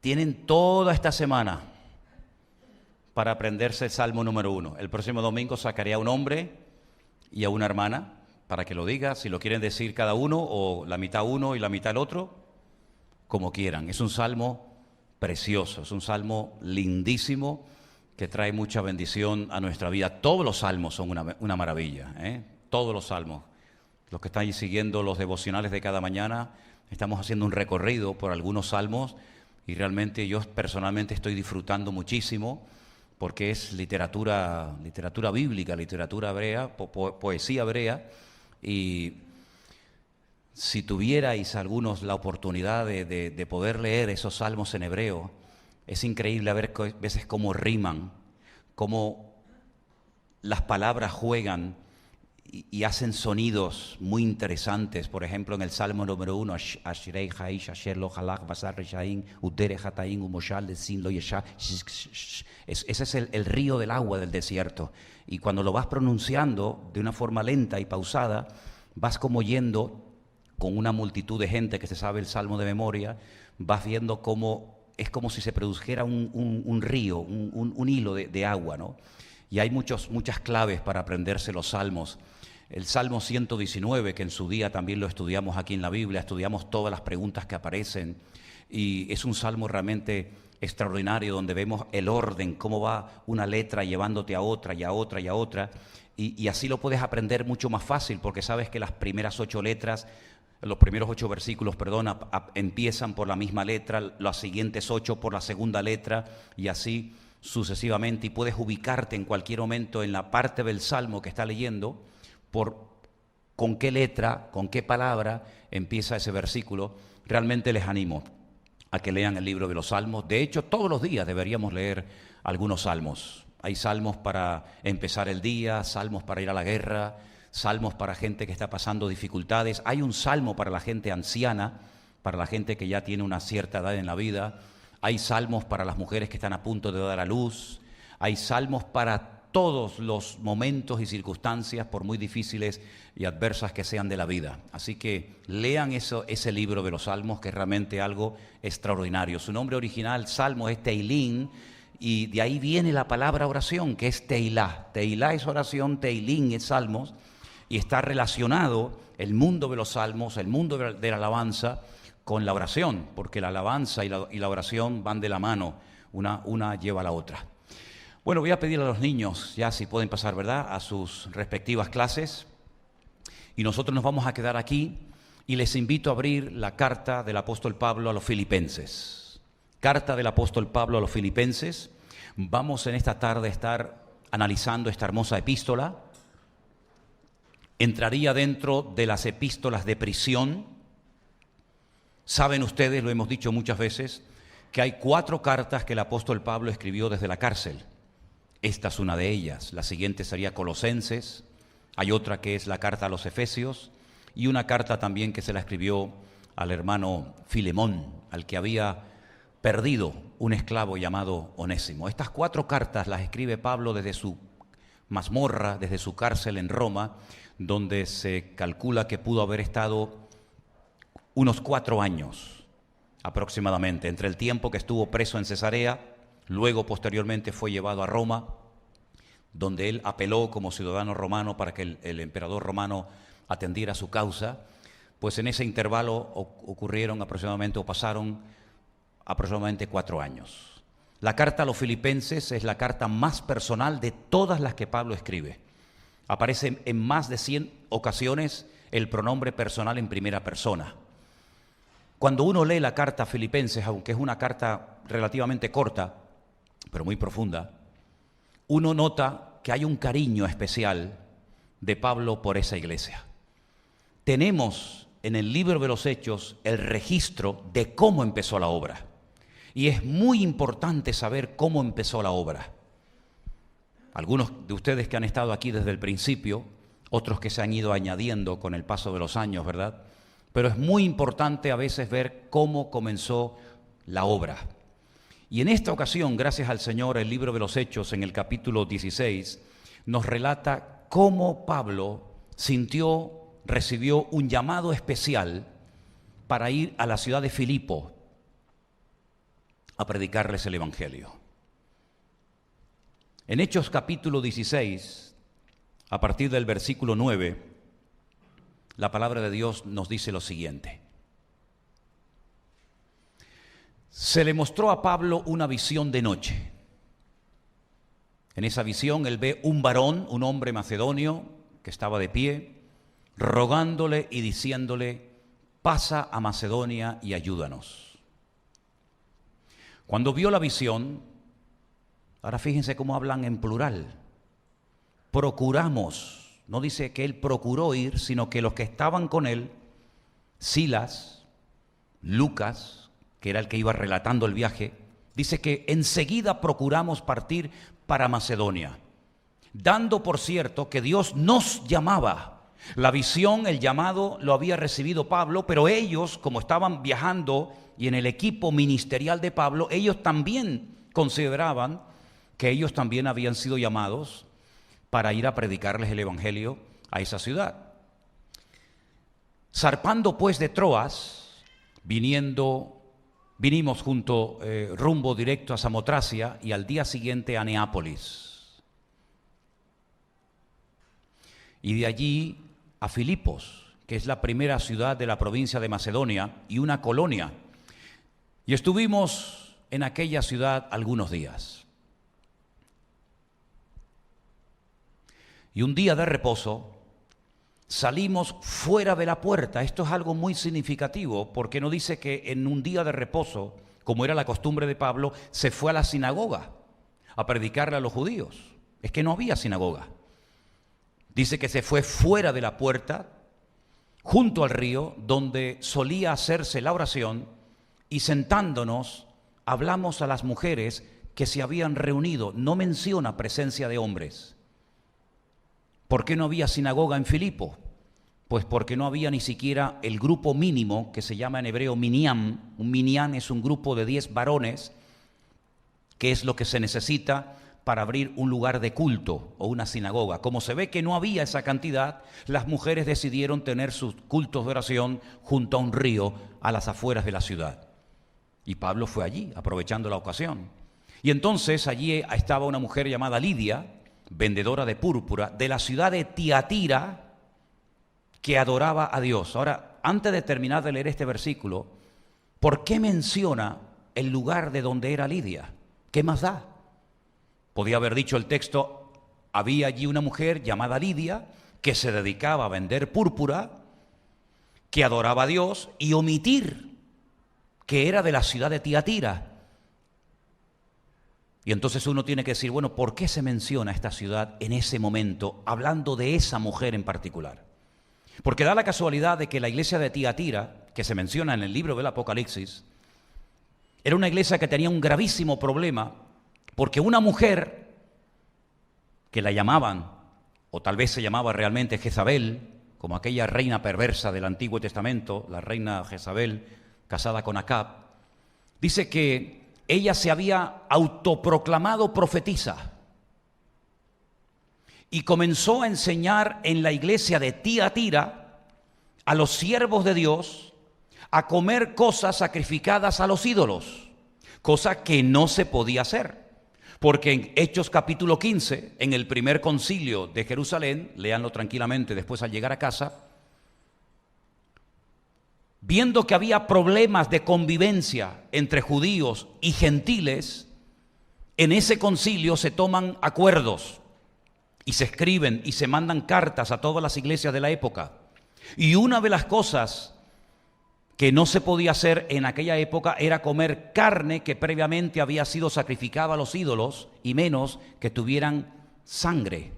Tienen toda esta semana para aprenderse el Salmo número 1. El próximo domingo sacaré a un hombre y a una hermana para que lo diga, si lo quieren decir cada uno o la mitad uno y la mitad el otro, como quieran. Es un salmo precioso, es un salmo lindísimo que trae mucha bendición a nuestra vida. Todos los salmos son una maravilla, ¿eh? Todos los salmos. Los que están siguiendo los devocionales de cada mañana, estamos haciendo un recorrido por algunos salmos y realmente yo personalmente estoy disfrutando muchísimo porque es literatura bíblica, literatura hebrea, poesía hebrea, y si tuvierais algunos la oportunidad de poder leer esos salmos en hebreo, es increíble a ver veces cómo riman, cómo las palabras juegan y hacen sonidos muy interesantes. Por ejemplo, en el Salmo número 1, Ashirei Haish, Asher lo halach, Basar Reshaim, Udere Hataim, Umoshal, Sin lo Yesha. Ese es el río del agua del desierto. Y cuando lo vas pronunciando de una forma lenta y pausada, vas como yendo con una multitud de gente que se sabe el Salmo de memoria, vas viendo cómo es como si se produjera un río, un hilo de agua, ¿no? Y hay muchas claves para aprenderse los salmos. El Salmo 119, que en su día también lo estudiamos aquí en la Biblia, estudiamos todas las preguntas que aparecen, y es un salmo realmente extraordinario donde vemos el orden, cómo va una letra llevándote a otra y a otra y a otra, y así lo puedes aprender mucho más fácil, porque sabes que las primeras 8 letras, los primeros 8 versículos, empiezan por la misma letra, las siguientes 8 por la segunda letra, y así sucesivamente, y puedes ubicarte en cualquier momento en la parte del salmo que está leyendo, con qué letra, con qué palabra empieza ese versículo. Realmente les animo a que lean el libro de los salmos. De hecho, todos los días deberíamos leer algunos salmos. Hay salmos para empezar el día, salmos para ir a la guerra, salmos para gente que está pasando dificultades. Hay un salmo para la gente anciana, para la gente que ya tiene una cierta edad en la vida. Hay salmos para las mujeres que están a punto de dar a luz. Hay salmos para todos los momentos y circunstancias, por muy difíciles y adversas que sean de la vida. Así que lean ese libro de los salmos, que es realmente algo extraordinario. Su nombre original, salmo, es Teilín, y de ahí viene la palabra oración, que es Teilá. Teilá es oración, Teilín es salmos, y está relacionado el mundo de los salmos, el mundo de la alabanza, con la oración, porque la alabanza y la oración van de la mano, una lleva a la otra. Bueno, voy a pedir a los niños, ya si pueden pasar, ¿verdad?, a sus respectivas clases, y nosotros nos vamos a quedar aquí, y les invito a abrir la carta del apóstol Pablo a los Filipenses. Carta del apóstol Pablo a los Filipenses. Vamos en esta tarde a estar analizando esta hermosa epístola. Entraría dentro de las epístolas de prisión. Saben ustedes, lo hemos dicho muchas veces, que hay 4 cartas que el apóstol Pablo escribió desde la cárcel. Esta es una de ellas. La siguiente sería Colosenses. Hay otra que es la carta a los Efesios, y una carta también que se la escribió al hermano Filemón, al que había perdido un esclavo llamado Onésimo. Estas 4 cartas las escribe Pablo desde su mazmorra, desde su cárcel en Roma, donde se calcula que pudo haber estado unos 4 años aproximadamente, entre el tiempo que estuvo preso en Cesarea, luego posteriormente fue llevado a Roma, donde él apeló como ciudadano romano para que el emperador romano atendiera su causa. Pues en ese intervalo pasaron aproximadamente 4 años. La carta a los Filipenses es la carta más personal de todas las que Pablo escribe. Aparece en más de 100 ocasiones el pronombre personal en primera persona. Cuando uno lee la carta a Filipenses, aunque es una carta relativamente corta, pero muy profunda, uno nota que hay un cariño especial de Pablo por esa iglesia. Tenemos en el libro de los Hechos el registro de cómo empezó la obra. Y es muy importante saber cómo empezó la obra. Algunos de ustedes que han estado aquí desde el principio, otros que se han ido añadiendo con el paso de los años, ¿verdad? Pero es muy importante a veces ver cómo comenzó la obra. Y en esta ocasión, gracias al Señor, el libro de los Hechos, en el capítulo 16, nos relata cómo Pablo recibió un llamado especial para ir a la ciudad de Filipo, a predicarles el Evangelio. En Hechos capítulo 16, a partir del versículo 9, la palabra de Dios nos dice lo siguiente. Se le mostró a Pablo una visión de noche. En esa visión él ve un varón, un hombre macedonio, que estaba de pie, rogándole y diciéndole: pasa a Macedonia y ayúdanos. Cuando vio la visión, ahora fíjense cómo hablan en plural, procuramos, no dice que él procuró ir, sino que los que estaban con él, Silas, Lucas, que era el que iba relatando el viaje, dice que enseguida procuramos partir para Macedonia, dando por cierto que Dios nos llamaba. La visión, el llamado, lo había recibido Pablo, pero ellos, como estaban viajando y en el equipo ministerial de Pablo, ellos también consideraban que ellos también habían sido llamados para ir a predicarles el Evangelio a esa ciudad. Zarpando pues de Troas, vinimos rumbo directo a Samotracia y al día siguiente a Neápolis. Y de allí a Filipos, que es la primera ciudad de la provincia de Macedonia y una colonia. Y estuvimos en aquella ciudad algunos días. Y un día de reposo salimos fuera de la puerta. Esto es algo muy significativo, porque no dice que en un día de reposo, como era la costumbre de Pablo, se fue a la sinagoga a predicarle a los judíos. Es que no había sinagoga. Dice que se fue fuera de la puerta, junto al río, donde solía hacerse la oración, y sentándonos, hablamos a las mujeres que se habían reunido. No menciona presencia de hombres. ¿Por qué no había sinagoga en Filipo? Pues porque no había ni siquiera el grupo mínimo, que se llama en hebreo minyan. Un minyan es un grupo de 10 varones, que es lo que se necesita para abrir un lugar de culto o una sinagoga. Como se ve que no había esa cantidad, las mujeres decidieron tener sus cultos de oración junto a un río a las afueras de la ciudad. Y Pablo fue allí, aprovechando la ocasión. Y entonces allí estaba una mujer llamada Lidia, vendedora de púrpura, de la ciudad de Tiatira, que adoraba a Dios. Ahora, antes de terminar de leer este versículo, ¿por qué menciona el lugar de donde era Lidia? ¿Qué más da? Podía haber dicho el texto: había allí una mujer llamada Lidia que se dedicaba a vender púrpura, que adoraba a Dios, y omitir que era de la ciudad de Tiatira. Y entonces uno tiene que decir, bueno, ¿por qué se menciona esta ciudad en ese momento, hablando de esa mujer en particular? Porque da la casualidad de que la iglesia de Tiatira, que se menciona en el libro del Apocalipsis, era una iglesia que tenía un gravísimo problema, porque una mujer que la llamaban, o tal vez se llamaba realmente Jezabel, como aquella reina perversa del Antiguo Testamento, la reina Jezabel, casada con Acab, dice que ella se había autoproclamado profetisa y comenzó a enseñar en la iglesia de Tiatira a los siervos de Dios a comer cosas sacrificadas a los ídolos, cosa que no se podía hacer. Porque en Hechos capítulo 15, en el primer concilio de Jerusalén, léanlo tranquilamente después al llegar a casa, viendo que había problemas de convivencia entre judíos y gentiles, en ese concilio se toman acuerdos y se escriben y se mandan cartas a todas las iglesias de la época. Y una de las cosas que no se podía hacer en aquella época era comer carne que previamente había sido sacrificada a los ídolos, y menos que tuvieran sangre.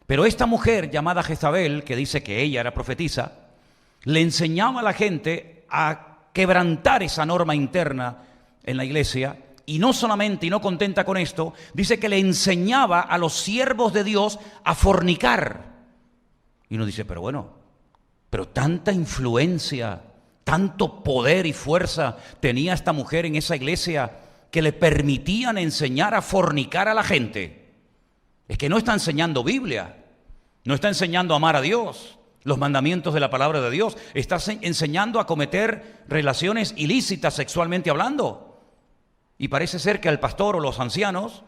Pero esta mujer llamada Jezabel, que dice que ella era profetisa, le enseñaba a la gente a quebrantar esa norma interna en la iglesia, y no solamente, y no contenta con esto, dice que le enseñaba a los siervos de Dios a fornicar. Y uno dice, pero bueno, pero tanta influencia, tanto poder y fuerza tenía esta mujer en esa iglesia que le permitían enseñar a fornicar a la gente. Es que no está enseñando Biblia, no está enseñando a amar a Dios, los mandamientos de la palabra de Dios, está enseñando a cometer relaciones ilícitas sexualmente hablando. Y parece ser que al pastor o los ancianos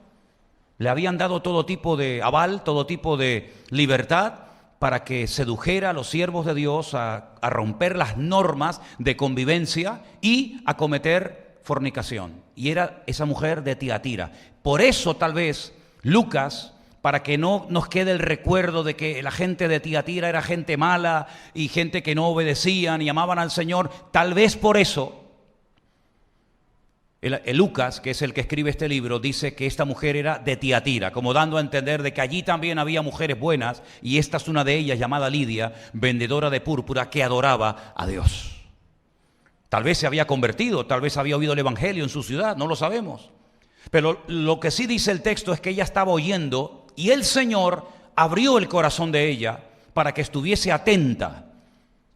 le habían dado todo tipo de aval, todo tipo de libertad para que sedujera a los siervos de Dios a romper las normas de convivencia y a cometer fornicación. Y era esa mujer de Tiatira. Por eso tal vez Lucas, para que no nos quede el recuerdo de que la gente de Tiatira era gente mala y gente que no obedecían y amaban al Señor, tal vez por eso el Lucas, que es el que escribe este libro, dice que esta mujer era de Tiatira, como dando a entender de que allí también había mujeres buenas, y esta es una de ellas, llamada Lidia, vendedora de púrpura, que adoraba a Dios. Tal vez se había convertido, tal vez había oído el evangelio en su ciudad, no lo sabemos. Pero lo que sí dice el texto es que ella estaba oyendo y el Señor abrió el corazón de ella para que estuviese atenta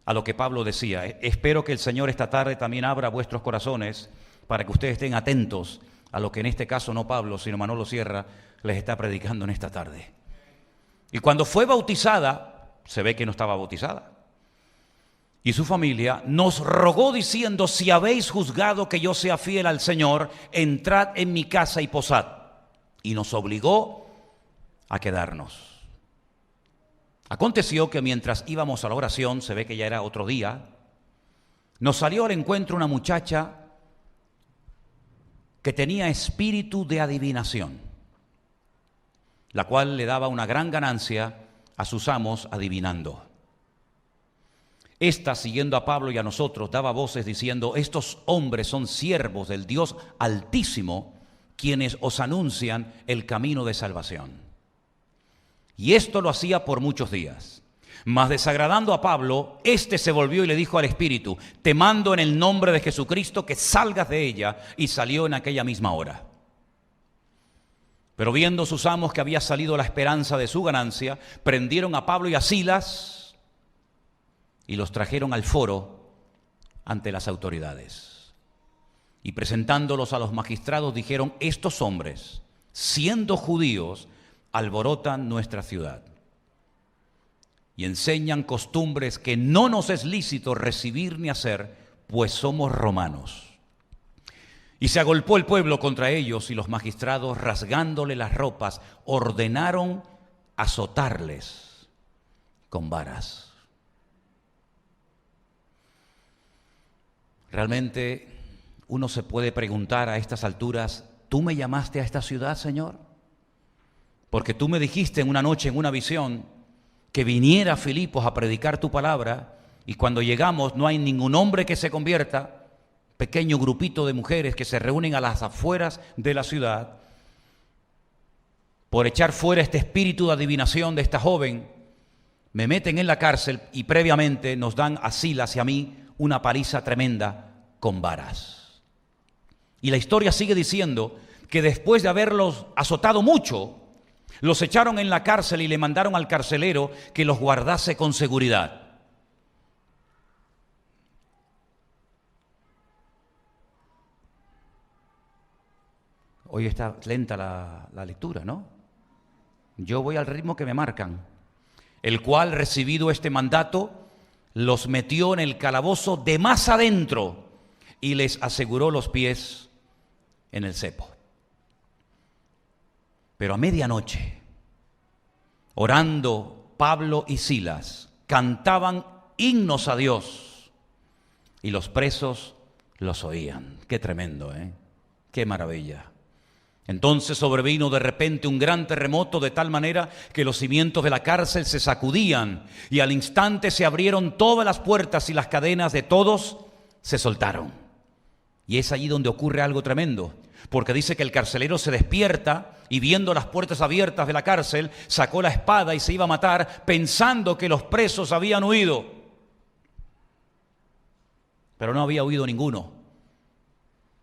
a lo que Pablo decía. Espero que el Señor esta tarde también abra vuestros corazones para que ustedes estén atentos a lo que en este caso no Pablo, sino Manolo Sierra les está predicando en esta tarde. Y cuando fue bautizada, se ve que no estaba bautizada, y su familia nos rogó diciendo: si habéis juzgado que yo sea fiel al Señor, entrad en mi casa y posad. Y nos obligó a quedarnos. Aconteció que mientras íbamos a la oración, se ve que ya era otro día, nos salió al encuentro una muchacha que tenía espíritu de adivinación, la cual le daba una gran ganancia a sus amos adivinando. Esta, siguiendo a Pablo y a nosotros, daba voces diciendo: estos hombres son siervos del Dios Altísimo, quienes os anuncian el camino de salvación. Y esto lo hacía por muchos días. Mas desagradando a Pablo, éste se volvió y le dijo al espíritu: te mando en el nombre de Jesucristo que salgas de ella. Y salió en aquella misma hora. Pero viendo sus amos que había salido la esperanza de su ganancia, prendieron a Pablo y a Silas y los trajeron al foro ante las autoridades. Y presentándolos a los magistrados dijeron: estos hombres, siendo judíos, alborotan nuestra ciudad y enseñan costumbres que no nos es lícito recibir ni hacer, pues somos romanos. Y se agolpó el pueblo contra ellos, y los magistrados, rasgándole las ropas, ordenaron azotarles con varas. Realmente uno se puede preguntar a estas alturas: ¿tú me llamaste a esta ciudad, Señor? Porque tú me dijiste en una noche, en una visión, que viniera a Filipos a predicar tu palabra, y cuando llegamos no hay ningún hombre que se convierta, pequeño grupito de mujeres que se reúnen a las afueras de la ciudad por echar fuera este espíritu de adivinación de esta joven. Me meten en la cárcel y previamente nos dan a Silas y a mí una paliza tremenda con varas. Y la historia sigue diciendo que después de haberlos azotado mucho, los echaron en la cárcel y le mandaron al carcelero que los guardase con seguridad. Hoy está lenta la lectura, ¿no? Yo voy al ritmo que me marcan. El cual, recibido este mandato, los metió en el calabozo de más adentro y les aseguró los pies en el cepo. Pero a medianoche, orando, Pablo y Silas cantaban himnos a Dios y los presos los oían. Qué tremendo, ¿eh? Qué maravilla. Entonces sobrevino de repente un gran terremoto, de tal manera que los cimientos de la cárcel se sacudían, y al instante se abrieron todas las puertas y las cadenas de todos se soltaron. Y es allí donde ocurre algo tremendo, porque dice que el carcelero se despierta y, viendo las puertas abiertas de la cárcel, sacó la espada y se iba a matar, pensando que los presos habían huido. Pero no había huido ninguno.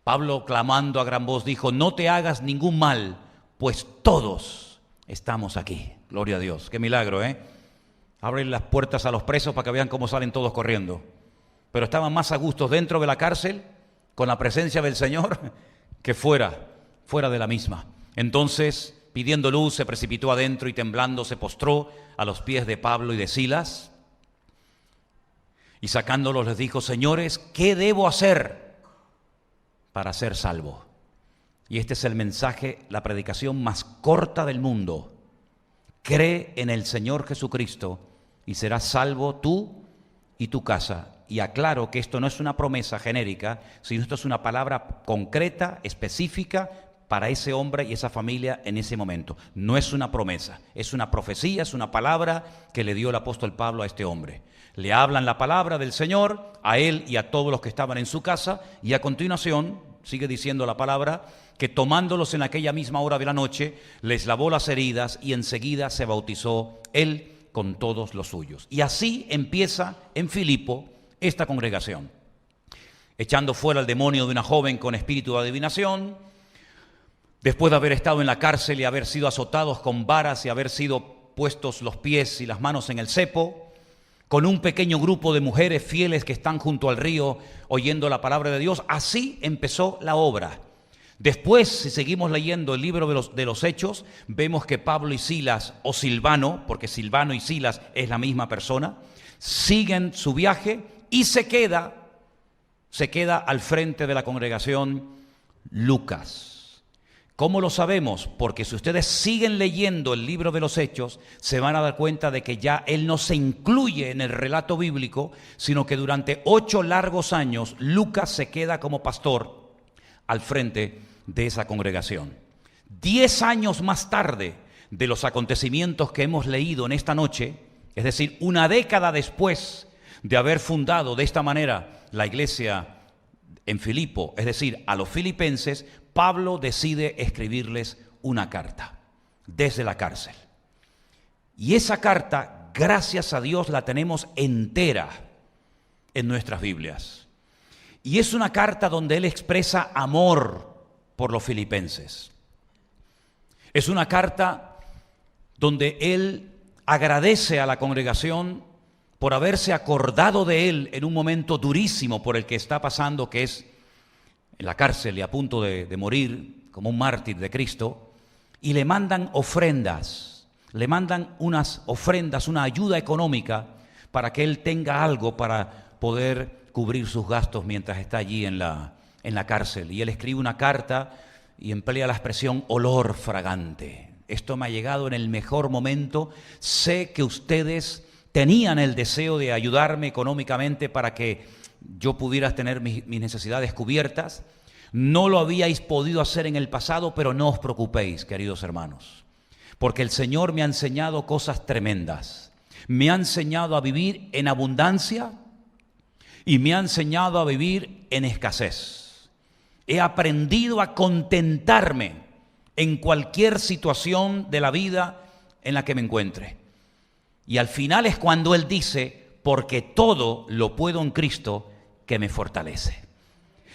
Pablo, clamando a gran voz, dijo: no te hagas ningún mal, pues todos estamos aquí. Gloria a Dios, qué milagro, ¿eh? Abren las puertas a los presos para que vean cómo salen todos corriendo. Pero estaban más a gusto dentro de la cárcel, con la presencia del Señor, que fuera de la misma. Entonces, pidiendo luz, se precipitó adentro y temblando se postró a los pies de Pablo y de Silas. Y sacándolos les dijo: señores, ¿qué debo hacer para ser salvo? y este es el mensaje, la predicación más corta del mundo. Cree en el Señor Jesucristo y serás salvo tú y tu casa. Y aclaro que esto no es una promesa genérica, sino esto es una palabra concreta, específica, para ese hombre y esa familia en ese momento. No es una promesa, es una profecía, es una palabra que le dio el apóstol Pablo a este hombre. Le hablan la palabra del Señor a él y a todos los que estaban en su casa, y a continuación, sigue diciendo la palabra, que tomándolos en aquella misma hora de la noche, les lavó las heridas y enseguida se bautizó él con todos los suyos. Y así empieza en Filipo esta congregación, echando fuera al demonio de una joven con espíritu de adivinación, después de haber estado en la cárcel y haber sido azotados con varas y haber sido puestos los pies y las manos en el cepo, con un pequeño grupo de mujeres fieles que están junto al río oyendo la palabra de Dios. Así empezó la obra. Después, si seguimos leyendo el libro de los Hechos, vemos que Pablo y Silas, o Silvano, porque Silvano y Silas es la misma persona, siguen su viaje y se queda al frente de la congregación Lucas. ¿Cómo lo sabemos? Porque si ustedes siguen leyendo el libro de los Hechos, se van a dar cuenta de que ya él no se incluye en el relato bíblico, sino que durante 8 largos años Lucas se queda como pastor al frente de esa congregación. 10 años más tarde de los acontecimientos que hemos leído en esta noche, es decir, una década después de haber fundado de esta manera la iglesia en Filipo, es decir, a los filipenses, Pablo decide escribirles una carta desde la cárcel. Y esa carta, gracias a Dios, la tenemos entera en nuestras Biblias. Y es una carta donde él expresa amor por los filipenses. Es una carta donde él agradece a la congregación por haberse acordado de él en un momento durísimo por el que está pasando, que es en la cárcel y a punto de morir como un mártir de Cristo, y le mandan ofrendas, le mandan unas ofrendas, una ayuda económica para que él tenga algo para poder cubrir sus gastos mientras está allí en la cárcel. Y él escribe una carta y emplea la expresión olor fragante. Esto me ha llegado en el mejor momento. Sé que ustedes tenían el deseo de ayudarme económicamente para que yo pudiera tener mis necesidades cubiertas. No lo habíais podido hacer en el pasado, pero no os preocupéis, queridos hermanos, porque el Señor me ha enseñado cosas tremendas. Me ha enseñado a vivir en abundancia y me ha enseñado a vivir en escasez. He aprendido a contentarme en cualquier situación de la vida en la que me encuentre. Y al final es cuando Él dice, porque todo lo puedo en Cristo que me fortalece.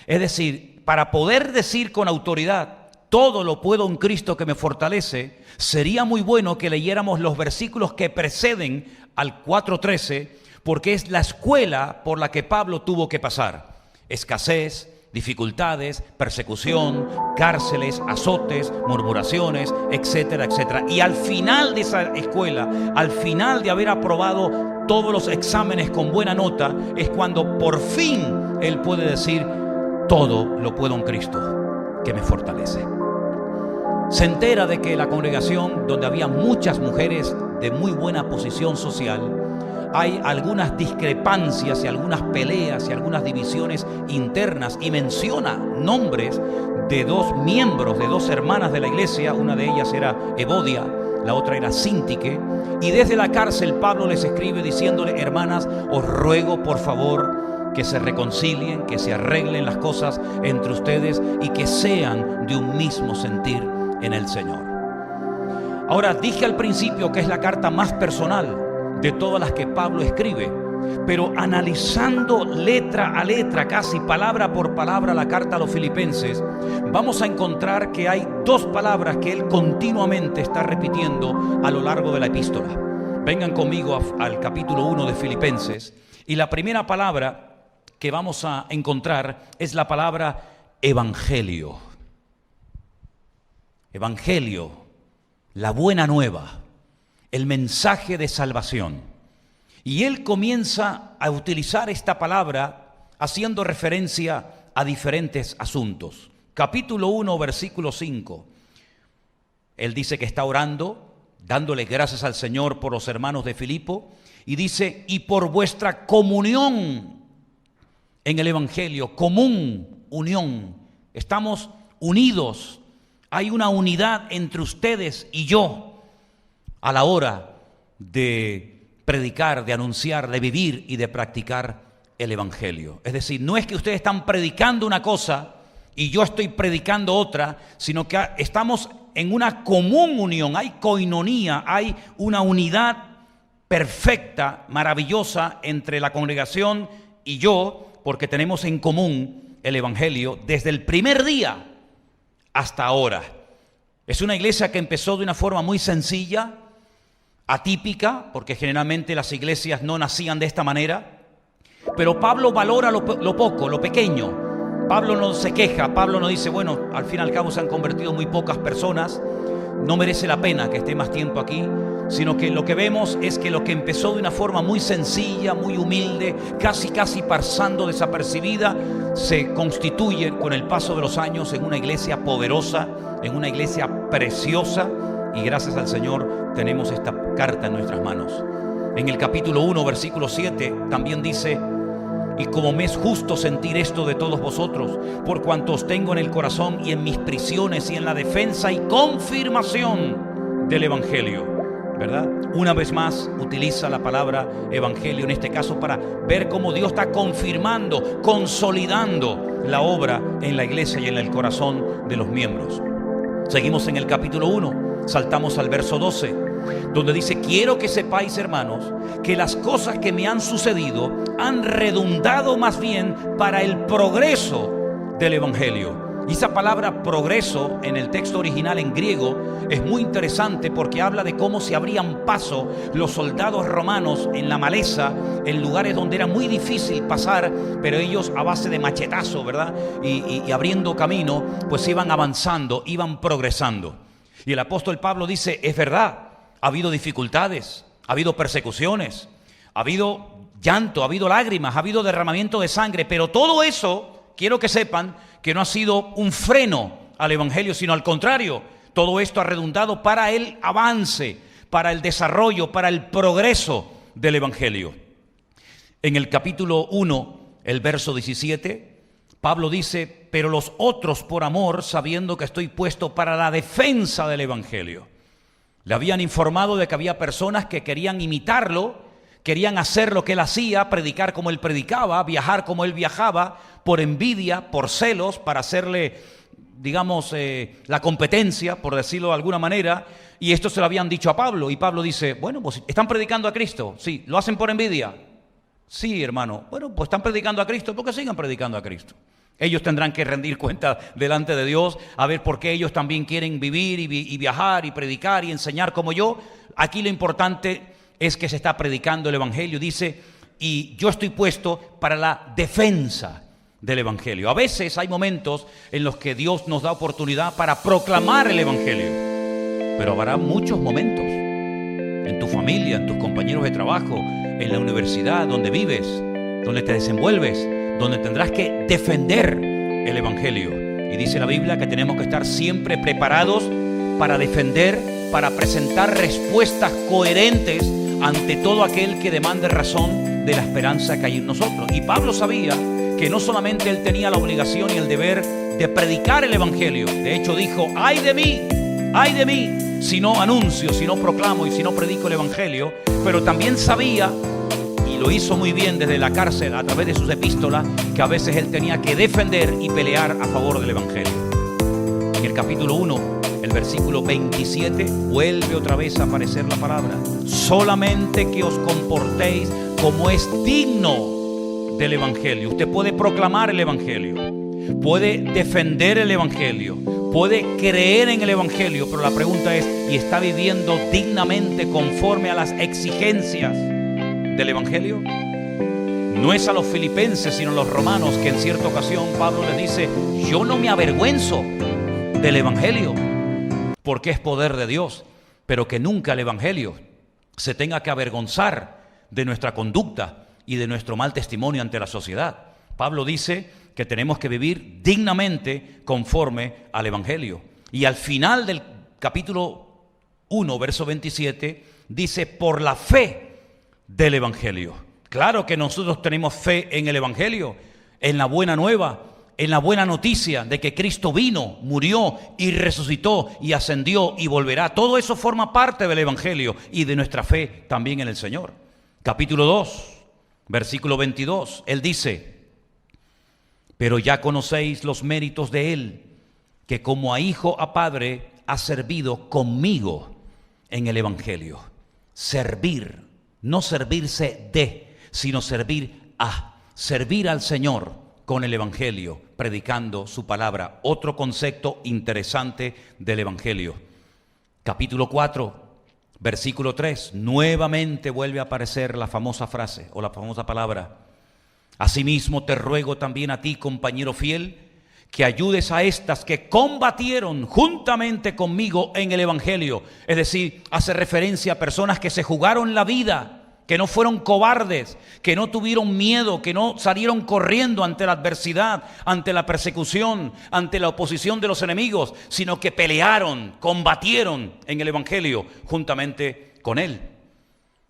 Es decir, para poder decir con autoridad, todo lo puedo en Cristo que me fortalece, sería muy bueno que leyéramos los versículos que preceden al 4:13, porque es la escuela por la que Pablo tuvo que pasar. Escasez, dificultades, persecución, cárceles, azotes, murmuraciones, etcétera, etcétera. Y al final de esa escuela, al final de haber aprobado todos los exámenes con buena nota, es cuando por fin él puede decir, todo lo puedo en Cristo que me fortalece. Se entera de que la congregación, donde había muchas mujeres de muy buena posición social, hay algunas discrepancias y algunas peleas y algunas divisiones internas, y menciona nombres de 2 miembros, de 2 hermanas de la iglesia. Una de ellas era Evodia, la otra era Síntique, y desde la cárcel Pablo les escribe diciéndole, hermanas, os ruego por favor que se reconcilien, que se arreglen las cosas entre ustedes y que sean de un mismo sentir en el Señor. Ahora, dije al principio que es la carta más personal de todas las que Pablo escribe, pero analizando letra a letra, casi palabra por palabra, la carta a los filipenses, vamos a encontrar que hay 2 palabras que él continuamente está repitiendo a lo largo de la epístola. Vengan conmigo al capítulo 1 de Filipenses, y la primera palabra que vamos a encontrar es la palabra evangelio. Evangelio, la buena nueva, el mensaje de salvación. Y él comienza a utilizar esta palabra haciendo referencia a diferentes asuntos. capítulo 1, versículo 5. Él dice que está orando, dándole gracias al Señor por los hermanos de Filipo, y dice, y por vuestra comunión en el Evangelio, común, unión. Estamos unidos, hay una unidad entre ustedes y yo a la hora de predicar, de anunciar, de vivir y de practicar el Evangelio. Es decir, no es que ustedes están predicando una cosa y yo estoy predicando otra, sino que estamos en una común unión, hay coinonía, hay una unidad perfecta, maravillosa entre la congregación y yo, porque tenemos en común el Evangelio desde el primer día hasta ahora. Es una iglesia que empezó de una forma muy sencilla, atípica, porque generalmente las iglesias no nacían de esta manera, pero Pablo valora lo poco, lo pequeño. Pablo no se queja, Pablo no dice, bueno, al fin y al cabo se han convertido muy pocas personas, no merece la pena que esté más tiempo aquí, sino que lo que vemos es que lo que empezó de una forma muy sencilla, muy humilde, casi pasando desapercibida, se constituye con el paso de los años en una iglesia poderosa, en una iglesia preciosa, y gracias al Señor tenemos esta carta en nuestras manos. En el capítulo 1, versículo 7, también dice, y como me es justo sentir esto de todos vosotros, por cuanto os tengo en el corazón y en mis prisiones y en la defensa y confirmación del Evangelio, ¿verdad? Una vez más utiliza la palabra Evangelio en este caso para ver cómo Dios está confirmando, consolidando la obra en la iglesia y en el corazón de los miembros. Seguimos en el capítulo 1, saltamos al verso 12. Donde dice, quiero que sepáis, hermanos, que las cosas que me han sucedido han redundado más bien para el progreso del Evangelio. Y esa palabra progreso en el texto original en griego es muy interesante porque habla de cómo se abrían paso los soldados romanos en la maleza, en lugares donde era muy difícil pasar, pero ellos a base de machetazo, ¿verdad? Y abriendo camino, pues iban avanzando, iban progresando. Y el apóstol Pablo dice, es verdad, ha habido dificultades, ha habido persecuciones, ha habido llanto, ha habido lágrimas, ha habido derramamiento de sangre, pero todo eso, quiero que sepan que no ha sido un freno al Evangelio, sino al contrario, todo esto ha redundado para el avance, para el desarrollo, para el progreso del Evangelio. En el capítulo 1, el verso 17, Pablo dice, pero los otros por amor, sabiendo que estoy puesto para la defensa del Evangelio. Le habían informado de que había personas que querían imitarlo, querían hacer lo que él hacía, predicar como él predicaba, viajar como él viajaba, por envidia, por celos, para hacerle, digamos, la competencia, por decirlo de alguna manera, y esto se lo habían dicho a Pablo, y Pablo dice, bueno, pues están predicando a Cristo, sí, ¿lo hacen por envidia? Sí, hermano, bueno, pues están predicando a Cristo, ¿por qué sigan predicando a Cristo? Ellos tendrán que rendir cuenta delante de Dios, a ver por qué ellos también quieren vivir y viajar y predicar y enseñar como yo. Aquí lo importante es que se está predicando el Evangelio, dice, y yo estoy puesto para la defensa del Evangelio. A veces hay momentos en los que Dios nos da oportunidad para proclamar el Evangelio, pero habrá muchos momentos en tu familia, en tus compañeros de trabajo, en la universidad, donde vives, donde te desenvuelves, donde tendrás que defender el Evangelio. Y dice la Biblia que tenemos que estar siempre preparados para defender, para presentar respuestas coherentes ante todo aquel que demande razón de la esperanza que hay en nosotros. Y Pablo sabía que no solamente él tenía la obligación y el deber de predicar el Evangelio. De hecho dijo, ay de mí, si no anuncio, si no proclamo y si no predico el Evangelio. Pero también sabía, y lo hizo muy bien desde la cárcel a través de sus epístolas, que a veces él tenía que defender y pelear a favor del Evangelio. En el capítulo 1, el versículo 27, vuelve otra vez a aparecer la palabra. Solamente que os comportéis como es digno del Evangelio. Usted puede proclamar el Evangelio, puede defender el Evangelio, puede creer en el Evangelio, pero la pregunta es, ¿y está viviendo dignamente conforme a las exigencias del Evangelio? No es a los filipenses sino a los romanos que en cierta ocasión Pablo les dice, yo no me avergüenzo del Evangelio porque es poder de Dios, pero que nunca el Evangelio se tenga que avergonzar de nuestra conducta y de nuestro mal testimonio ante la sociedad. Pablo dice que tenemos que vivir dignamente conforme al Evangelio. Y al final del capítulo 1, verso 27, dice, por la fe del Evangelio. Claro que nosotros tenemos fe en el Evangelio, en la buena nueva, en la buena noticia de que Cristo vino, murió y resucitó y ascendió y volverá. Todo eso forma parte del Evangelio y de nuestra fe también en el Señor. Capítulo 2, versículo 22, Él dice, pero ya conocéis los méritos de Él, que como a hijo a padre ha servido conmigo en el Evangelio. Servir, no servirse de, sino servir a, servir al Señor con el Evangelio, predicando su palabra. Otro concepto interesante del Evangelio. Capítulo 4, versículo 3, nuevamente vuelve a aparecer la famosa frase o la famosa palabra. Asimismo te ruego también a ti, compañero fiel, que ayudes a estas que combatieron juntamente conmigo en el Evangelio. Es decir, hace referencia a personas que se jugaron la vida, que no fueron cobardes, que no tuvieron miedo, que no salieron corriendo ante la adversidad, ante la persecución, ante la oposición de los enemigos, sino que pelearon, combatieron en el Evangelio juntamente con Él.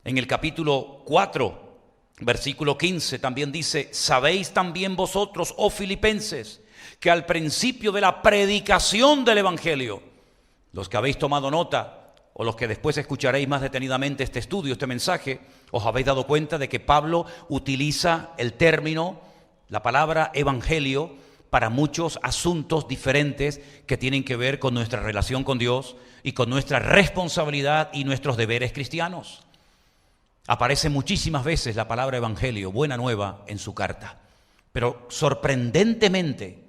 En el capítulo 4, versículo 15 también dice, sabéis también vosotros, oh filipenses, que al principio de la predicación del Evangelio, los que habéis tomado nota, o los que después escucharéis más detenidamente este estudio, este mensaje, os habéis dado cuenta de que Pablo utiliza el término, la palabra evangelio, para muchos asuntos diferentes que tienen que ver con nuestra relación con Dios y con nuestra responsabilidad y nuestros deberes cristianos. Aparece muchísimas veces la palabra evangelio, buena nueva, en su carta. Pero sorprendentemente,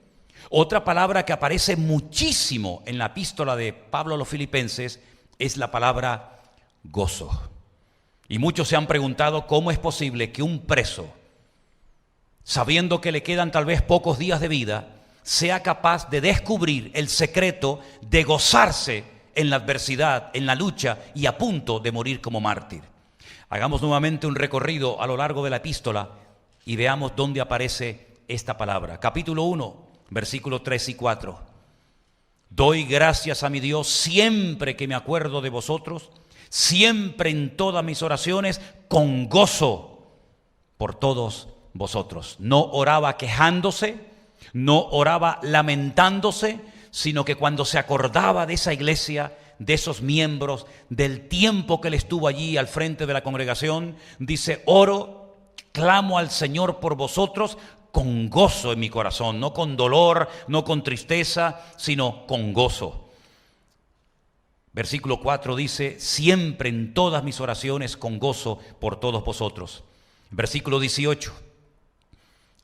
otra palabra que aparece muchísimo en la epístola de Pablo a los Filipenses es la palabra gozo. Y muchos se han preguntado cómo es posible que un preso, sabiendo que le quedan tal vez pocos días de vida, sea capaz de descubrir el secreto de gozarse en la adversidad, en la lucha y a punto de morir como mártir. Hagamos nuevamente un recorrido a lo largo de la epístola y veamos dónde aparece esta palabra. Capítulo 1, versículos 3 y 4. Doy gracias a mi Dios siempre que me acuerdo de vosotros, siempre en todas mis oraciones, con gozo por todos vosotros. No oraba quejándose, no oraba lamentándose, sino que cuando se acordaba de esa iglesia, de esos miembros, del tiempo que él estuvo allí al frente de la congregación, dice, oro, clamo al Señor por vosotros, con gozo en mi corazón, no con dolor, no con tristeza, sino con gozo. Versículo 4 dice, siempre en todas mis oraciones con gozo por todos vosotros. Versículo 18,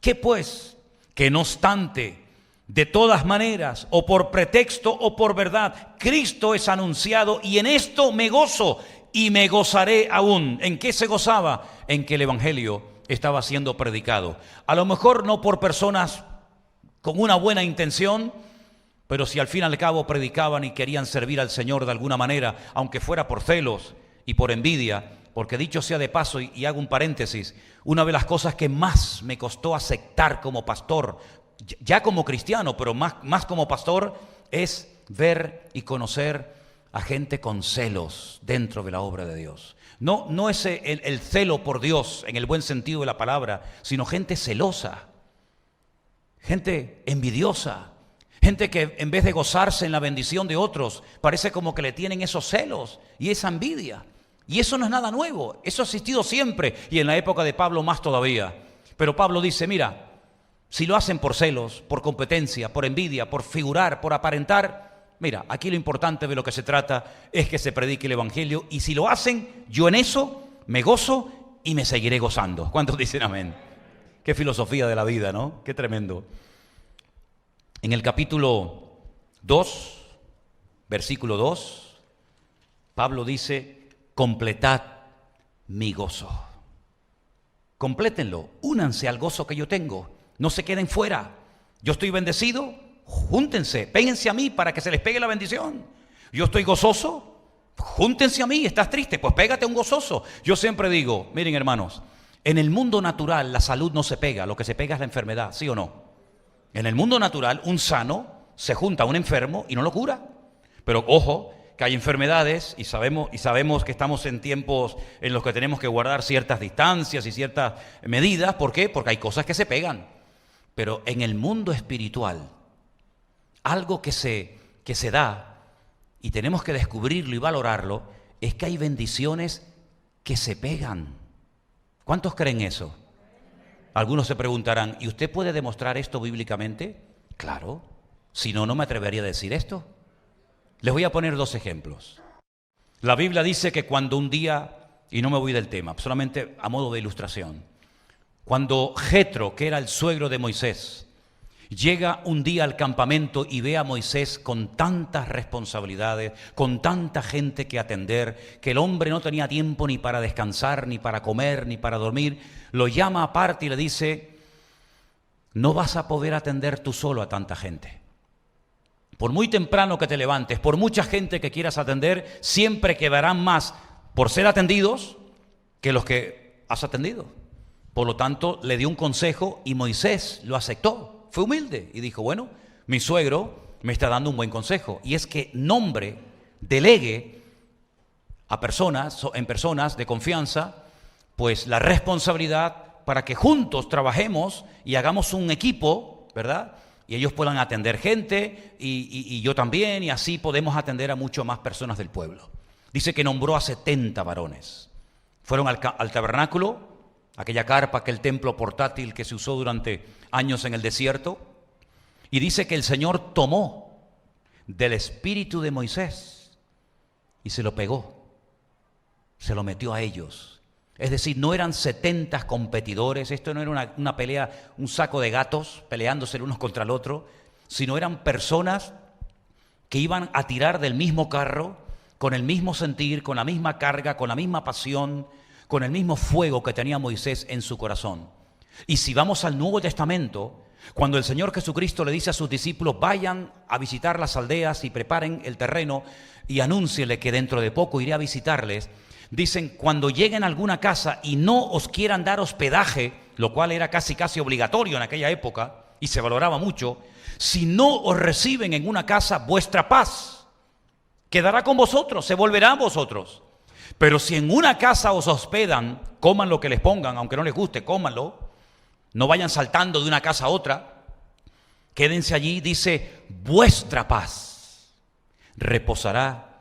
¿qué pues? Que no obstante, de todas maneras, o por pretexto o por verdad, Cristo es anunciado y en esto me gozo y me gozaré aún. ¿En qué se gozaba? En que el Evangelio estaba siendo predicado. A lo mejor no por personas con una buena intención, pero si al fin y al cabo predicaban y querían servir al Señor de alguna manera, aunque fuera por celos y por envidia, porque dicho sea de paso, y hago un paréntesis, una de las cosas que más me costó aceptar como pastor, ya como cristiano, pero más como pastor, es ver y conocer a gente con celos dentro de la obra de Dios. No es el celo por Dios en el buen sentido de la palabra, sino gente celosa, gente envidiosa, gente que en vez de gozarse en la bendición de otros, parece como que le tienen esos celos y esa envidia. Y eso no es nada nuevo, eso ha existido siempre y en la época de Pablo más todavía. Pero Pablo dice, mira, si lo hacen por celos, por competencia, por envidia, por figurar, por aparentar, mira, aquí lo importante de lo que se trata es que se predique el Evangelio y si lo hacen, yo en eso me gozo y me seguiré gozando. ¿Cuántos dicen amén? Qué filosofía de la vida, ¿no? Qué tremendo. En el capítulo 2, versículo 2, Pablo dice, completad mi gozo. Complétenlo, únanse al gozo que yo tengo, no se queden fuera. Yo estoy bendecido, júntense, péguense a mí para que se les pegue la bendición. Yo estoy gozoso, júntense a mí. ¿Estás triste? Pues pégate a un gozoso. Yo siempre digo, miren hermanos, en el mundo natural la salud no se pega, lo que se pega es la enfermedad, ¿sí o no? En el mundo natural, un sano se junta a un enfermo y no lo cura. Pero ojo, que hay enfermedades y sabemos que estamos en tiempos en los que tenemos que guardar ciertas distancias y ciertas medidas. ¿Por qué? Porque hay cosas que se pegan. Pero en el mundo espiritual, algo que se da, y tenemos que descubrirlo y valorarlo, es que hay bendiciones que se pegan. ¿Cuántos creen eso? Algunos se preguntarán, ¿y usted puede demostrar esto bíblicamente? Claro, si no, no me atrevería a decir esto. Les voy a poner 2 ejemplos. La Biblia dice que cuando un día, y no me voy del tema, solamente a modo de ilustración, cuando Jetro, que era el suegro de Moisés, llega un día al campamento y ve a Moisés con tantas responsabilidades, con tanta gente que atender, que el hombre no tenía tiempo ni para descansar, ni para comer, ni para dormir, lo llama aparte y le dice, no vas a poder atender tú solo a tanta gente. Por muy temprano que te levantes, por mucha gente que quieras atender, siempre quedarán más por ser atendidos que los que has atendido. Por lo tanto, le dio un consejo y Moisés lo aceptó. Fue humilde y dijo, bueno, mi suegro me está dando un buen consejo. Y es que delegue a en personas de confianza, pues la responsabilidad para que juntos trabajemos y hagamos un equipo, ¿verdad? Y ellos puedan atender gente y yo también, y así podemos atender a mucho más personas del pueblo. Dice que nombró a 70 varones. Fueron al tabernáculo, aquella carpa, aquel templo portátil que se usó durante años en el desierto, y dice que el Señor tomó del espíritu de Moisés y se lo pegó, se lo metió a ellos. Es decir, no eran 70 competidores, esto no era una pelea, un saco de gatos peleándose el uno contra el otro, sino eran personas que iban a tirar del mismo carro, con el mismo sentir, con la misma carga, con la misma pasión, con el mismo fuego que tenía Moisés en su corazón. Y si vamos al Nuevo Testamento, cuando el Señor Jesucristo le dice a sus discípulos, vayan a visitar las aldeas y preparen el terreno y anúncienle que dentro de poco iré a visitarles, dicen, cuando lleguen a alguna casa y no os quieran dar hospedaje, lo cual era casi obligatorio en aquella época y se valoraba mucho, si no os reciben en una casa, vuestra paz quedará con vosotros, se volverá a vosotros. Pero si en una casa os hospedan, coman lo que les pongan, aunque no les guste, cómanlo, no vayan saltando de una casa a otra, quédense allí, dice, vuestra paz reposará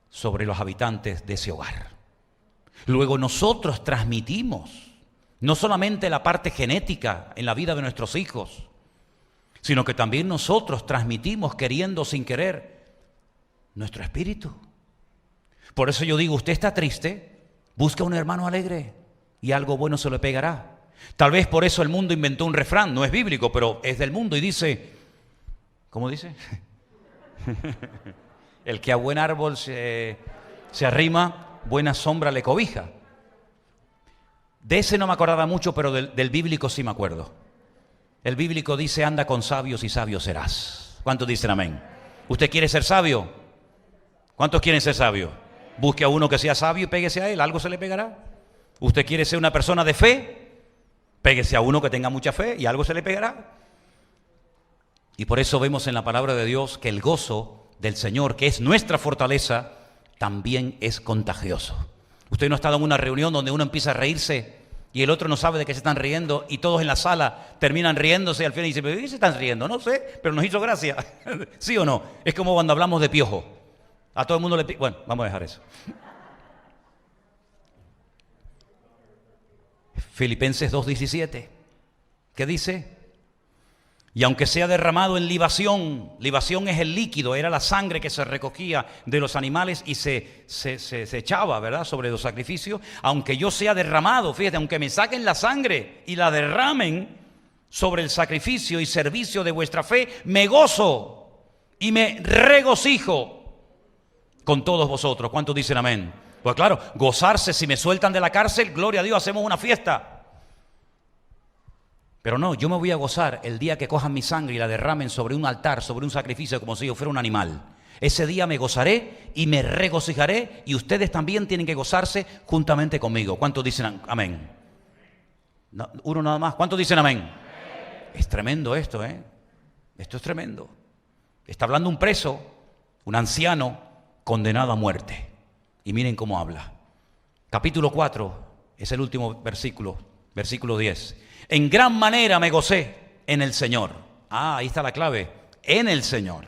sobre los habitantes de ese hogar. Luego nosotros transmitimos no solamente la parte genética en la vida de nuestros hijos, sino que también nosotros transmitimos, queriendo o sin querer, nuestro espíritu. Por eso yo digo, usted está triste, busca un hermano alegre y algo bueno se le pegará. Tal vez por eso el mundo inventó un refrán, no es bíblico, pero es del mundo y dice, ¿cómo dice? El que a buen árbol se arrima, buena sombra le cobija. De ese no me acordaba mucho, pero del bíblico sí me acuerdo. El bíblico dice, anda con sabios y sabio serás. ¿Cuántos dicen amén? ¿Usted quiere ser sabio? ¿Cuántos quieren ser sabios? Busque a uno que sea sabio y péguese a él, algo se le pegará. ¿Usted quiere ser una persona de fe? Péguese a uno que tenga mucha fe y algo se le pegará. Y por eso vemos en la palabra de Dios que el gozo del Señor, que es nuestra fortaleza, también es contagioso. Usted no ha estado en una reunión donde uno empieza a reírse y el otro no sabe de qué se están riendo y todos en la sala terminan riéndose y al final dicen, ¿pero de qué se están riendo? No sé, pero nos hizo gracia. ¿Sí o no? Es como cuando hablamos de piojo. A todo el mundo le... Bueno, vamos a dejar eso. Filipenses 2:17. ¿Qué dice? Y aunque sea derramado en libación, libación es el líquido, era la sangre que se recogía de los animales y se echaba, ¿verdad?, sobre los sacrificios. Aunque yo sea derramado, fíjate, aunque me saquen la sangre y la derramen sobre el sacrificio y servicio de vuestra fe, me gozo y me regocijo con todos vosotros. ¿Cuántos dicen amén? Pues claro, gozarse si me sueltan de la cárcel, gloria a Dios, hacemos una fiesta. Pero no, yo me voy a gozar el día que cojan mi sangre y la derramen sobre un altar, sobre un sacrificio, como si yo fuera un animal. Ese día me gozaré y me regocijaré, y ustedes también tienen que gozarse juntamente conmigo. ¿Cuántos dicen amén? No, uno nada más. ¿Cuántos dicen amén? Es tremendo esto, ¿eh? Esto es tremendo. Está hablando un preso, un anciano condenado a muerte. Y miren cómo habla. Capítulo 4, es el último versículo, versículo 10. En gran manera me gocé en el Señor. Ahí está la clave. En el Señor.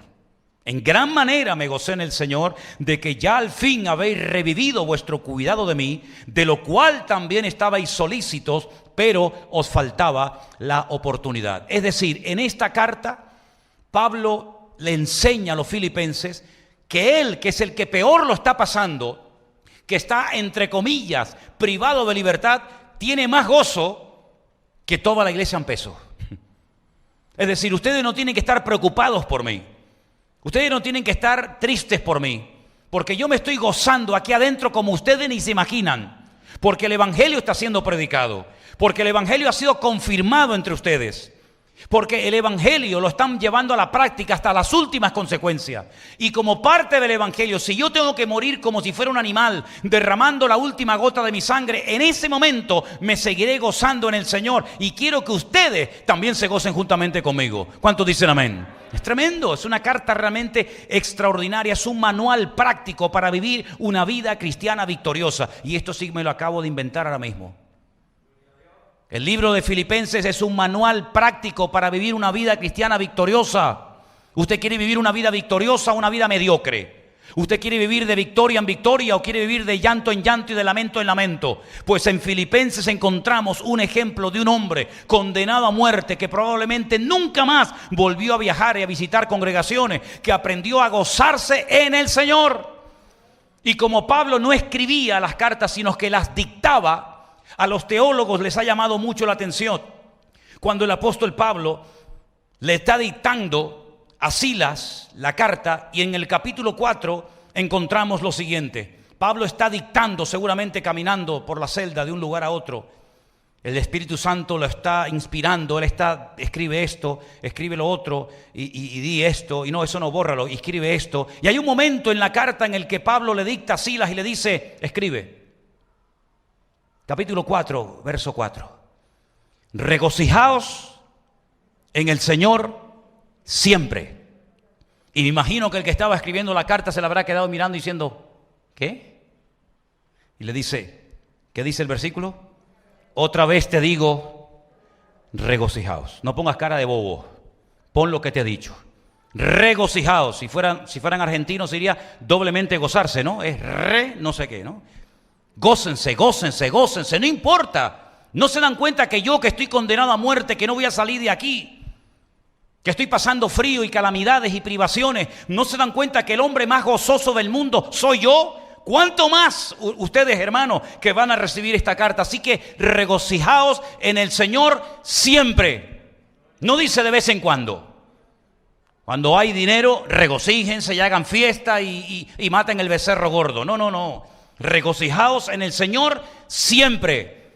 En gran manera me gocé en el Señor de que ya al fin habéis revivido vuestro cuidado de mí, de lo cual también estabais solícitos, pero os faltaba la oportunidad. Es decir, en esta carta, Pablo le enseña a los filipenses que él, que es el que peor lo está pasando, que está, entre comillas, privado de libertad, tiene más gozo que toda la iglesia en peso. Es decir, ustedes no tienen que estar preocupados por mí. Ustedes no tienen que estar tristes por mí, porque yo me estoy gozando aquí adentro como ustedes ni se imaginan, porque el evangelio está siendo predicado, porque el evangelio ha sido confirmado entre ustedes, porque el evangelio lo están llevando a la práctica hasta las últimas consecuencias. Y como parte del evangelio, si yo tengo que morir como si fuera un animal, derramando la última gota de mi sangre, en ese momento me seguiré gozando en el Señor. Y quiero que ustedes también se gocen juntamente conmigo. ¿Cuántos dicen amén? Es tremendo, es una carta realmente extraordinaria, es un manual práctico para vivir una vida cristiana victoriosa. Y esto sí me lo acabo de inventar ahora mismo. El libro de Filipenses es un manual práctico para vivir una vida cristiana victoriosa. ¿Usted quiere vivir una vida victoriosa o una vida mediocre? ¿Usted quiere vivir de victoria en victoria o quiere vivir de llanto en llanto y de lamento en lamento? Pues en Filipenses encontramos un ejemplo de un hombre condenado a muerte que probablemente nunca más volvió a viajar y a visitar congregaciones, que aprendió a gozarse en el Señor. Y como Pablo no escribía las cartas, sino que las dictaba, a los teólogos les ha llamado mucho la atención cuando el apóstol Pablo le está dictando a Silas la carta, y en el capítulo 4 encontramos lo siguiente. Pablo está dictando, seguramente caminando por la celda de un lugar a otro. El Espíritu Santo lo está inspirando, él está, escribe esto, escribe lo otro, y di esto, y no, eso no, bórralo, y escribe esto. Y hay un momento en la carta en el que Pablo le dicta a Silas y le dice, escribe. Capítulo 4, verso 4. Regocijaos en el Señor siempre. Y me imagino que el que estaba escribiendo la carta se la habrá quedado mirando diciendo, ¿qué? Y le dice, ¿qué dice el versículo? Otra vez te digo, regocijaos. No pongas cara de bobo, pon lo que te he dicho. Regocijaos. Si fueran argentinos sería doblemente gozarse, ¿no? Es no sé qué, ¿no? Gócense, gócense, gócense, no importa. No se dan cuenta que yo, que estoy condenado a muerte, que no voy a salir de aquí, que estoy pasando frío y calamidades y privaciones, no se dan cuenta que el hombre más gozoso del mundo soy yo. ¿Cuánto más ustedes, hermanos, que van a recibir esta carta? Así que regocijaos en el Señor siempre. No dice de vez en cuando. Cuando hay dinero, regocíjense y hagan fiesta y maten el becerro gordo. No, no, no. Regocijaos en el Señor siempre.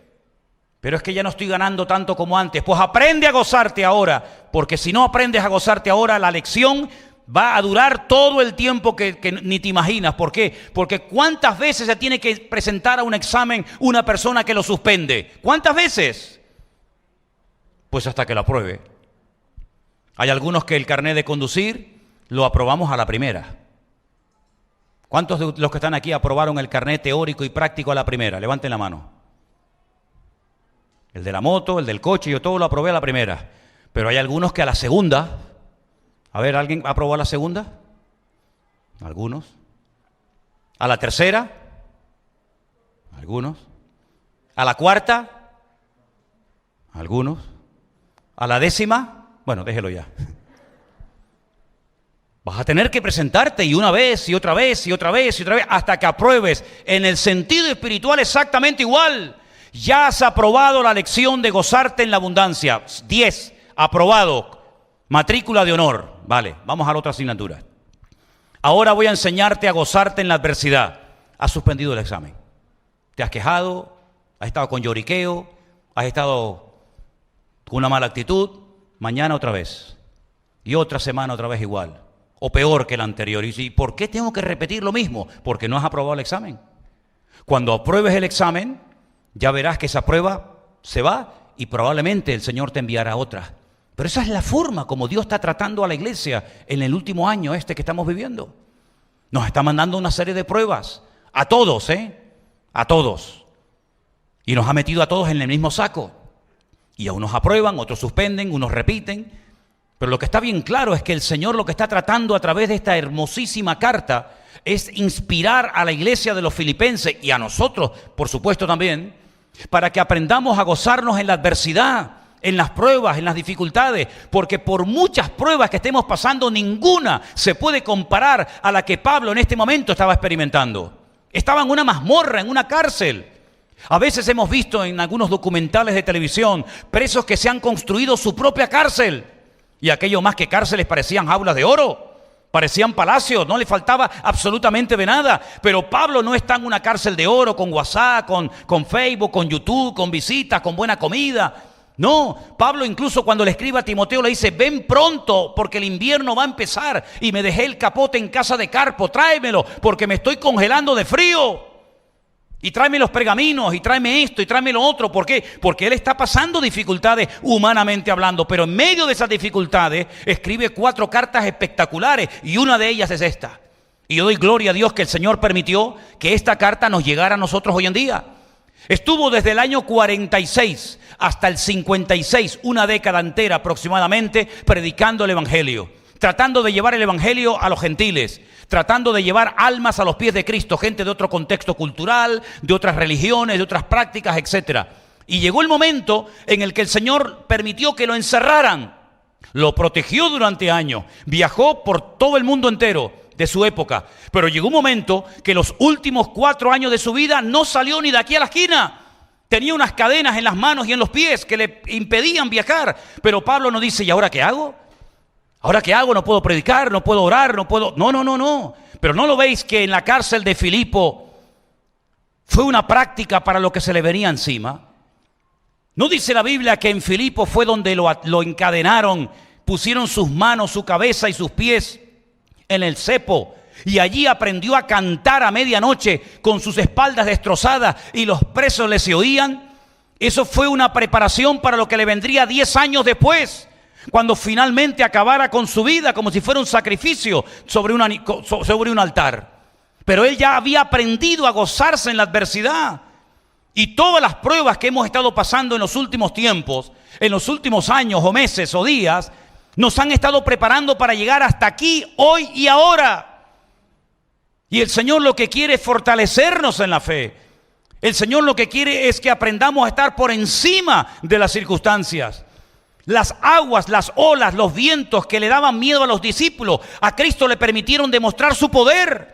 Pero es que ya no estoy ganando tanto como antes. Pues aprende a gozarte ahora, porque si no aprendes a gozarte ahora, la lección va a durar todo el tiempo que ni te imaginas. ¿Por qué? Porque ¿cuántas veces se tiene que presentar a un examen una persona que lo suspende? ¿Cuántas veces? Pues hasta que lo apruebe. Hay algunos que el carnet de conducir lo aprobamos a la primera. ¿Cuántos de los que están aquí aprobaron el carnet teórico y práctico a la primera? Levanten la mano. El de la moto, el del coche, yo todo lo aprobé a la primera. Pero hay algunos que a la segunda. A ver, ¿alguien aprobó a la segunda? Algunos. ¿A la tercera? Algunos. ¿A la cuarta? Algunos. ¿A la décima? Bueno, déjelo ya. Vas a tener que presentarte y una vez y otra vez y otra vez y otra vez hasta que apruebes. En el sentido espiritual exactamente igual. Ya has aprobado la lección de gozarte en la abundancia. 10, aprobado. Matrícula de honor. Vale, vamos a la otra asignatura. Ahora voy a enseñarte a gozarte en la adversidad. Has suspendido el examen. Te has quejado, has estado con lloriqueo, has estado con una mala actitud. Mañana otra vez. Y otra semana otra vez igual. O peor que la anterior. Y ¿por qué tengo que repetir lo mismo? Porque no has aprobado el examen. Cuando apruebes el examen, ya verás que esa prueba se va y probablemente el Señor te enviará otra. Pero esa es la forma como Dios está tratando a la iglesia en el último año que estamos viviendo. Nos está mandando una serie de pruebas a todos, a todos. Y nos ha metido a todos en el mismo saco. Y a unos aprueban, otros suspenden, unos repiten. Pero lo que está bien claro es que el Señor lo que está tratando a través de esta hermosísima carta es inspirar a la iglesia de los filipenses y a nosotros, por supuesto también, para que aprendamos a gozarnos en la adversidad, en las pruebas, en las dificultades, porque por muchas pruebas que estemos pasando, ninguna se puede comparar a la que Pablo en este momento estaba experimentando. Estaba en una mazmorra, en una cárcel. A veces hemos visto en algunos documentales de televisión presos que se han construido su propia cárcel, y aquello más que cárceles parecían jaulas de oro. Parecían palacios, no le faltaba absolutamente de nada. Pero Pablo no está en una cárcel de oro con WhatsApp, con Facebook, con YouTube, con visitas, con buena comida. No, Pablo incluso cuando le escribe a Timoteo le dice: ven pronto porque el invierno va a empezar y me dejé el capote en casa de Carpo, tráemelo porque me estoy congelando de frío. Y tráeme los pergaminos, y tráeme esto, y tráeme lo otro. ¿Por qué? Porque él está pasando dificultades humanamente hablando. Pero en medio de esas dificultades escribe 4 cartas espectaculares. Y una de ellas es esta. Y yo doy gloria a Dios que el Señor permitió que esta carta nos llegara a nosotros hoy en día. Estuvo desde el año 46 hasta el 56, una década entera aproximadamente, predicando el Evangelio. Tratando de llevar el Evangelio a los gentiles, tratando de llevar almas a los pies de Cristo, gente de otro contexto cultural, de otras religiones, de otras prácticas, etc. Y llegó el momento en el que el Señor permitió que lo encerraran, lo protegió durante años, viajó por todo el mundo entero de su época, pero llegó un momento que los últimos 4 años de su vida no salió ni de aquí a la esquina. Tenía unas cadenas en las manos y en los pies que le impedían viajar, pero Pablo nos dice: ¿y ahora qué hago? ¿Ahora qué hago? No puedo predicar, no puedo orar, no puedo... No. Pero ¿no lo veis que en la cárcel de Filipo fue una práctica para lo que se le venía encima? ¿No dice la Biblia que en Filipo fue donde lo encadenaron, pusieron sus manos, su cabeza y sus pies en el cepo? Y allí aprendió a cantar a medianoche con sus espaldas destrozadas y los presos le se oían. Eso fue una preparación para lo que le vendría 10 años después, cuando finalmente acabara con su vida como si fuera un sacrificio sobre un altar. Pero él ya había aprendido a gozarse en la adversidad. Y todas las pruebas que hemos estado pasando en los últimos tiempos, en los últimos años o meses o días, nos han estado preparando para llegar hasta aquí, hoy y ahora. Y el Señor lo que quiere es fortalecernos en la fe. El Señor lo que quiere es que aprendamos a estar por encima de las circunstancias. Las aguas, las olas, los vientos que le daban miedo a los discípulos, a Cristo le permitieron demostrar su poder.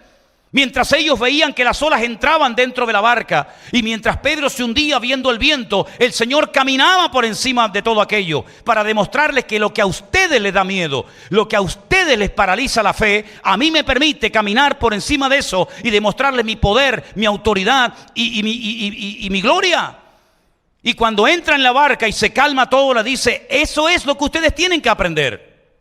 Mientras ellos veían que las olas entraban dentro de la barca y mientras Pedro se hundía viendo el viento, el Señor caminaba por encima de todo aquello para demostrarles que lo que a ustedes les da miedo, lo que a ustedes les paraliza la fe, a mí me permite caminar por encima de eso y demostrarles mi poder, mi autoridad y mi gloria. Y cuando entra en la barca y se calma todo, le dice: eso es lo que ustedes tienen que aprender.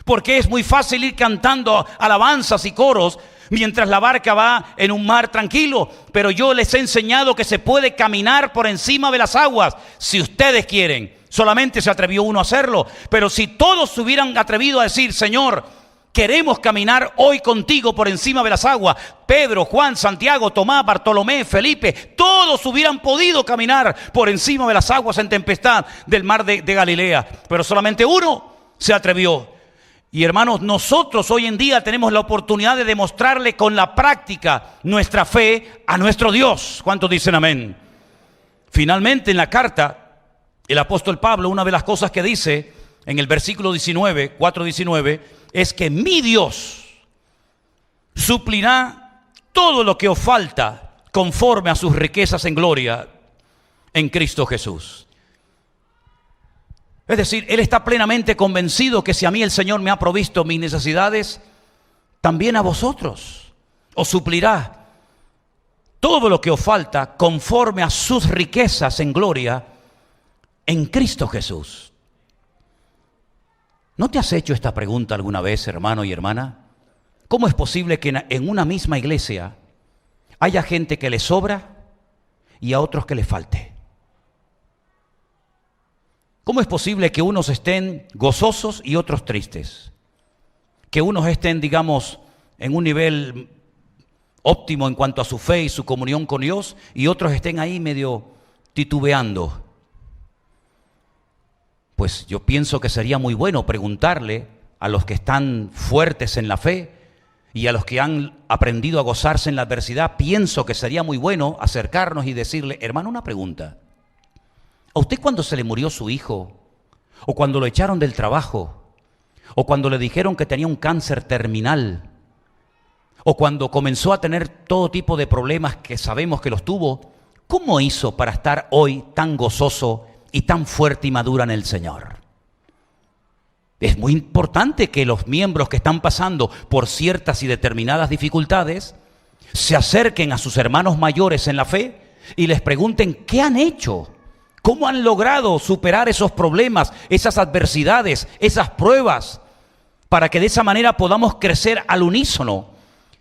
Porque es muy fácil ir cantando alabanzas y coros mientras la barca va en un mar tranquilo. Pero yo les he enseñado que se puede caminar por encima de las aguas si ustedes quieren. Solamente se atrevió uno a hacerlo. Pero si todos se hubieran atrevido a decir: Señor, queremos caminar hoy contigo por encima de las aguas. Pedro, Juan, Santiago, Tomás, Bartolomé, Felipe, todos hubieran podido caminar por encima de las aguas en tempestad del mar de Galilea. Pero solamente uno se atrevió. Y hermanos, nosotros hoy en día tenemos la oportunidad de demostrarle con la práctica nuestra fe a nuestro Dios. ¿Cuántos dicen amén? Finalmente en la carta, el apóstol Pablo, una de las cosas que dice en el versículo 19, 4:19, es que mi Dios suplirá todo lo que os falta conforme a sus riquezas en gloria en Cristo Jesús. Es decir, Él está plenamente convencido que si a mí el Señor me ha provisto mis necesidades, también a vosotros os suplirá todo lo que os falta conforme a sus riquezas en gloria en Cristo Jesús. ¿No te has hecho esta pregunta alguna vez, hermano y hermana? ¿Cómo es posible que en una misma iglesia haya gente que le sobra y a otros que le falte? ¿Cómo es posible que unos estén gozosos y otros tristes? Que unos estén, digamos, en un nivel óptimo en cuanto a su fe y su comunión con Dios, y otros estén ahí medio titubeando. Pues yo pienso que sería muy bueno preguntarle a los que están fuertes en la fe y a los que han aprendido a gozarse en la adversidad, pienso que sería muy bueno acercarnos y decirle: hermano, una pregunta. ¿A usted cuando se le murió su hijo, o cuando lo echaron del trabajo, o cuando le dijeron que tenía un cáncer terminal, o cuando comenzó a tener todo tipo de problemas que sabemos que los tuvo, cómo hizo para estar hoy tan gozoso y tan fuerte y madura en el Señor? Es muy importante que los miembros que están pasando por ciertas y determinadas dificultades se acerquen a sus hermanos mayores en la fe y les pregunten qué han hecho, cómo han logrado superar esos problemas, esas adversidades, esas pruebas, para que de esa manera podamos crecer al unísono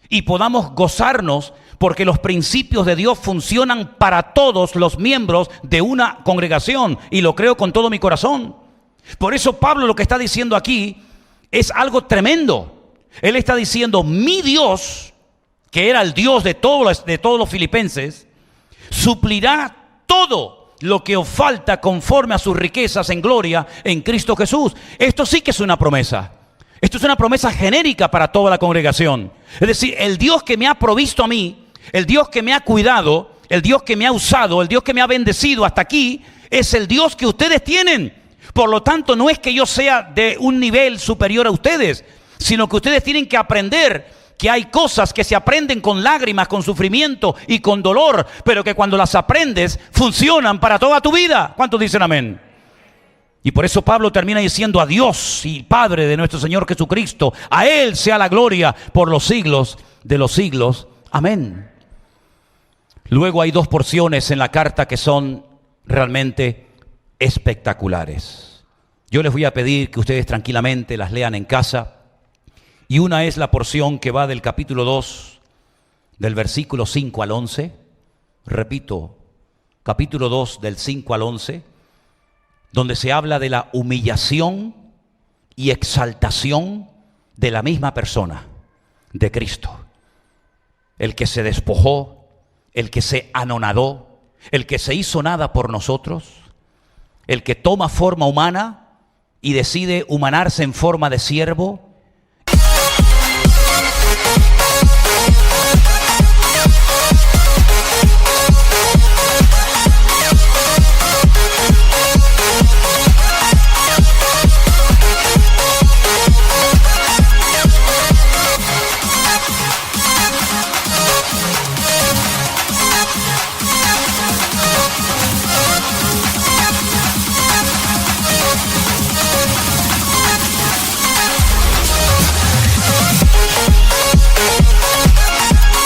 y podamos gozarnos, porque los principios de Dios funcionan para todos los miembros de una congregación, y lo creo con todo mi corazón. Por eso Pablo lo que está diciendo aquí es algo tremendo. Él está diciendo: mi Dios, que era el Dios de todos los filipenses, suplirá todo lo que os falta conforme a sus riquezas en gloria en Cristo Jesús. Esto sí que es una promesa. Esto es una promesa genérica para toda la congregación. Es decir, el Dios que me ha provisto a mí, el Dios que me ha cuidado, el Dios que me ha usado, el Dios que me ha bendecido hasta aquí, es el Dios que ustedes tienen. Por lo tanto, no es que yo sea de un nivel superior a ustedes, sino que ustedes tienen que aprender que hay cosas que se aprenden con lágrimas, con sufrimiento y con dolor, pero que cuando las aprendes funcionan para toda tu vida. ¿Cuántos dicen amén? Y por eso Pablo termina diciendo: a Dios y Padre de nuestro Señor Jesucristo, a Él sea la gloria por los siglos de los siglos. Amén. Luego hay dos porciones en la carta que son realmente espectaculares. Yo les voy a pedir que ustedes tranquilamente las lean en casa. Y una es la porción que va del capítulo 2, del versículo 5 al 11. Repito, capítulo 2 del 5 al 11, donde se habla de la humillación y exaltación de la misma persona, de Cristo. El que se despojó, el que se anonadó, el que se hizo nada por nosotros, el que toma forma humana y decide humanarse en forma de siervo,